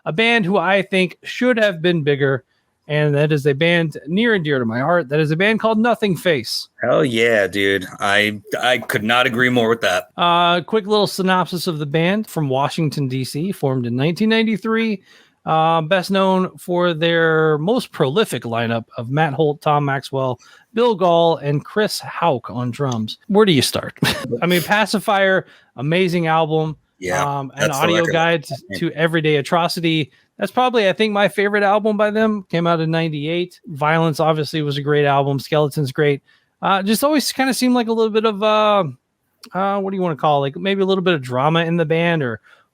a band who I think should have been bigger. And that is a band near and dear to my heart. That is a band called Nothingface. Hell yeah, dude. I could not agree more with that. Quick little synopsis of the band: from Washington, D.C., formed in 1993. Best known for their most prolific lineup of Matt Holt, Tom Maxwell, Bill Gall, and Chris Houck on drums. Where do you start? I mean, Pacifier, amazing album. Yeah, an audio guide to Everyday Atrocity. That's probably, I think, my favorite album by them. Came out in 98. Violence, obviously, was a great album. Skeleton's great. Just always kind of seemed like a little bit of, what do you want to call it? Like maybe a little bit of drama in the band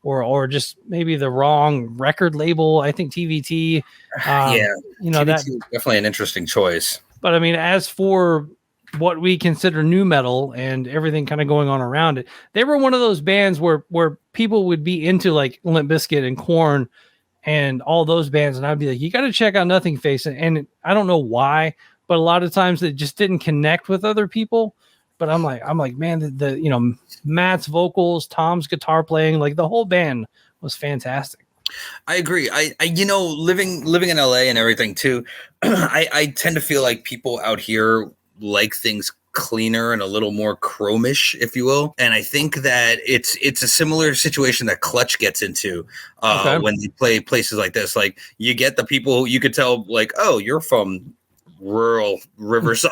or just maybe the wrong record label. I think TVT. TVT that's definitely an interesting choice. But I mean, as for what we consider new metal and everything kind of going on around it, they were one of those bands where people would be into like Limp Bizkit and Korn and all those bands, and I'd be like, you got to check out Nothingface. And I don't know why, but a lot of times it just didn't connect with other people. But I'm like, man, the Matt's vocals, Tom's guitar playing, like the whole band was fantastic. I agree. I living in LA and everything too, I tend to feel like people out here like things cleaner and a little more chromish, if you will. And I think that it's a similar situation that Clutch gets into when they play places like this. Like you get the people you could tell like, oh, you're from rural Riverside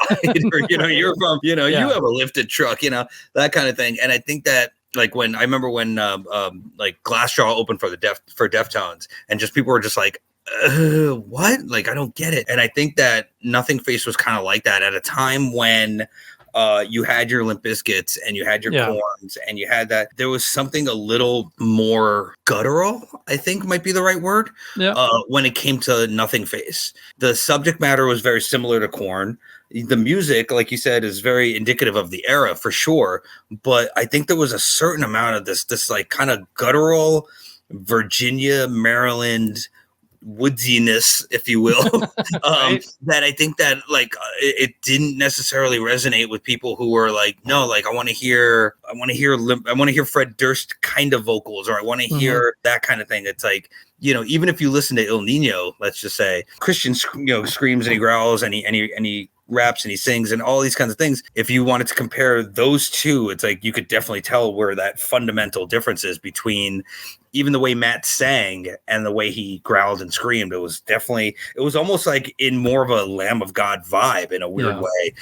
or, you're from, you have a lifted truck, that kind of thing. And I think that like when like Glassjaw opened for Deftones and just people were just like, what? Like, I don't get it. And I think that Nothingface was kind of like that at a time when you had your Limp Bizkits and you had your Korns and you had that. There was something a little more guttural, I think might be the right word, when it came to Nothingface. The subject matter was very similar to Korn. The music, like you said, is very indicative of the era for sure. But I think there was a certain amount of this like kind of guttural Virginia, Maryland woodsiness, if you will, that I think that like it didn't necessarily resonate with people who were like, no, like I want to hear Fred Durst kind of vocals, or I want to hear that kind of thing. It's like, even if you listen to Il Nino, let's just say Christian, screams and he growls and he raps and he sings and all these kinds of things. If you wanted to compare those two, it's like you could definitely tell where that fundamental difference is between even the way Matt sang and the way he growled and screamed. It was almost like in more of a Lamb of God vibe in a weird way,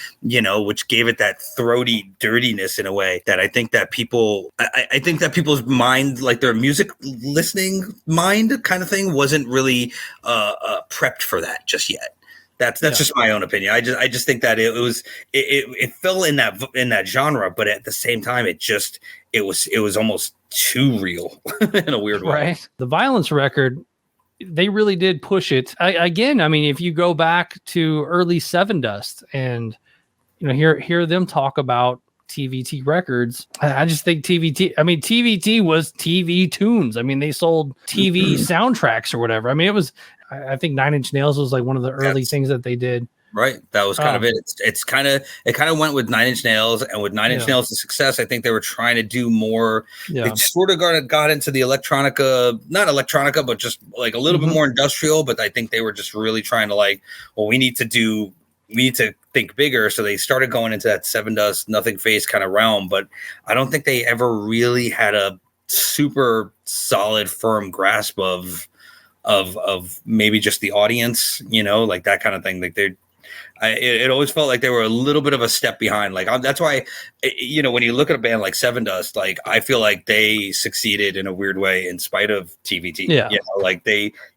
which gave it that throaty dirtiness in a way that I think that I think that people's mind, like their music listening mind kind of thing, wasn't really prepped for that just yet. That's just my own opinion. I just think that it fell in that genre, but at the same time, it was almost too real in a weird way. Right. The Violence record, they really did push it. Again, I mean, if you go back to early Seven Dust and hear them talk about TVT Records, I just think TVT was TV tunes. I mean, they sold TV soundtracks or whatever. I mean, it was. I think Nine Inch Nails was like one of the early things that they did. Right. That was kind of it. It kind of went with Nine Inch Nails, and with Nine Inch Nails' success, I think they were trying to do more. They sort of got into the electronica, not electronica, but just like a little bit more industrial. But I think they were just really trying to like, well, we need to think bigger. So they started going into that Seven Dust, Nothingface kind of realm. But I don't think they ever really had a super solid, firm grasp of maybe just the audience, like that kind of thing. Like it always felt like they were a little bit of a step behind. Like that's why, when you look at a band like Seven Dust, like I feel like they succeeded in a weird way in spite of TVT. Yeah, like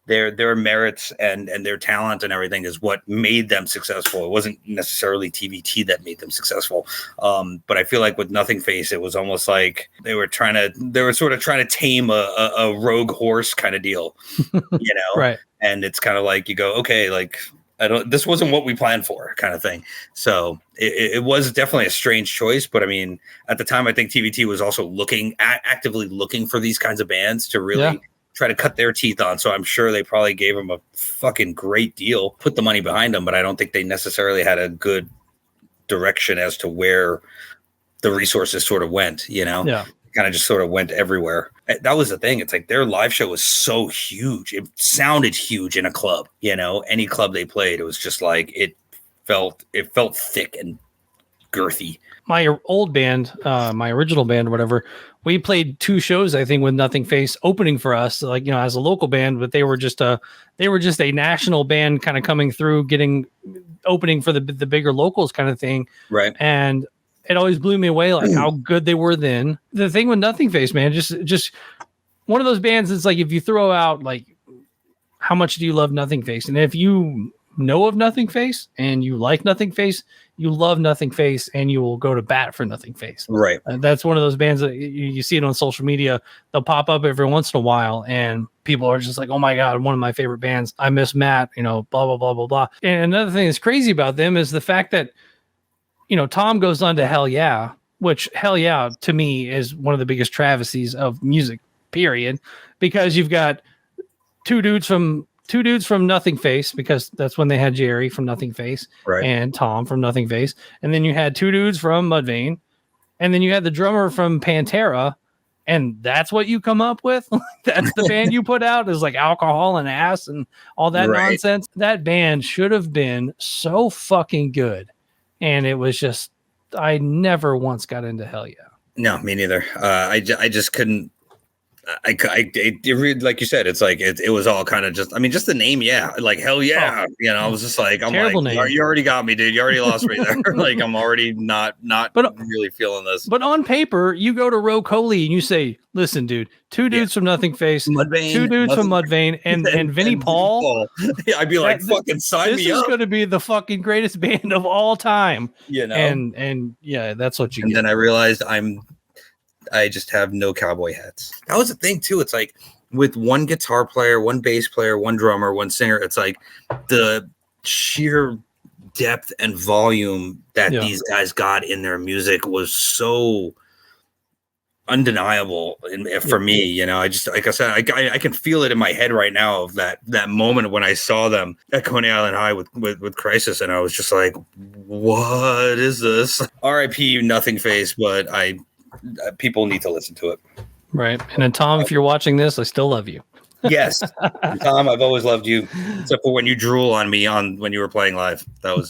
their merits and their talent and everything is what made them successful. It wasn't necessarily TVT that made them successful. But I feel like with Nothingface, it was almost like they were sort of trying to tame a rogue horse kind of deal, Right. And it's kind of like you go, okay, like this wasn't what we planned for kind of thing. So it was definitely a strange choice, but I mean, at the time, I think TVT was also actively looking for these kinds of bands to really try to cut their teeth on. So I'm sure they probably gave them a fucking great deal, put the money behind them, but I don't think they necessarily had a good direction as to where the resources sort of went, Yeah. kind of just sort of went everywhere. That was the thing. It's like their live show was so huge. It sounded huge in a club, you know, any club they played. It was just like, it felt thick and girthy. My old band, my original band or whatever, we played 2 shows, I think, with Nothingface opening for us, like, you know, as a local band, but they were just a national band kind of coming through, opening for the bigger locals kind of thing. Right. And it always blew me away, like how good they were then. The thing with Nothingface, man, just one of those bands. It's like, if you throw out like, how much do you love Nothingface? And if you know of Nothingface and you like Nothingface, you love Nothingface and you will go to bat for Nothingface. Right. That's one of those bands that you see it on social media. They'll pop up every once in a while and people are just like, oh my God, one of my favorite bands. I miss Matt, you know, blah, blah, blah, blah, blah. And another thing that's crazy about them is the fact that, you know, Tom goes on to HellYeah, which HellYeah to me is one of the biggest travesties of music, period, because you've got two dudes from Nothingface, because that's when they had Jerry from Nothingface, right, and Tom from Nothingface, and then you had 2 dudes from Mudvayne, and then you had the drummer from Pantera, and that's what you come up with. That's the band you put out, is like alcohol and ass and all that nonsense. That band should have been so fucking good, and it was just, I never once got into HellYeah. No, me neither. I just couldn't. It, like you said, it's like it was all kind of just, I mean, just the name, yeah, like HellYeah, you know. I was just like, I'm terrible like, name. You already got me, dude. You already lost me there. Like, I'm already not really feeling this. But on paper, you go to Ro Coley and you say, listen, dude, 2 dudes from Nothingface, Mudvayne, 2 dudes from Mudvayne, and Vinnie Paul. I'd be like, fucking sign me up. This is going to be the fucking greatest band of all time, you know. And yeah, that's what you get. And then I realized I just have no cowboy hats. That was the thing too. It's like, with one guitar player, one bass player, one drummer, one singer, it's like the sheer depth and volume that these guys got in their music was so undeniable for me. You know, I just, like I said, I can feel it in my head right now of that moment when I saw them at Coney Island High with Crisis, and I was just like, what is this? R.I.P. Nothingface, but people need to listen to it. Right. And then Tom, if you're watching this, I still love you. Yes. Tom, I've always loved you, except for when you drool on me when you were playing live. That was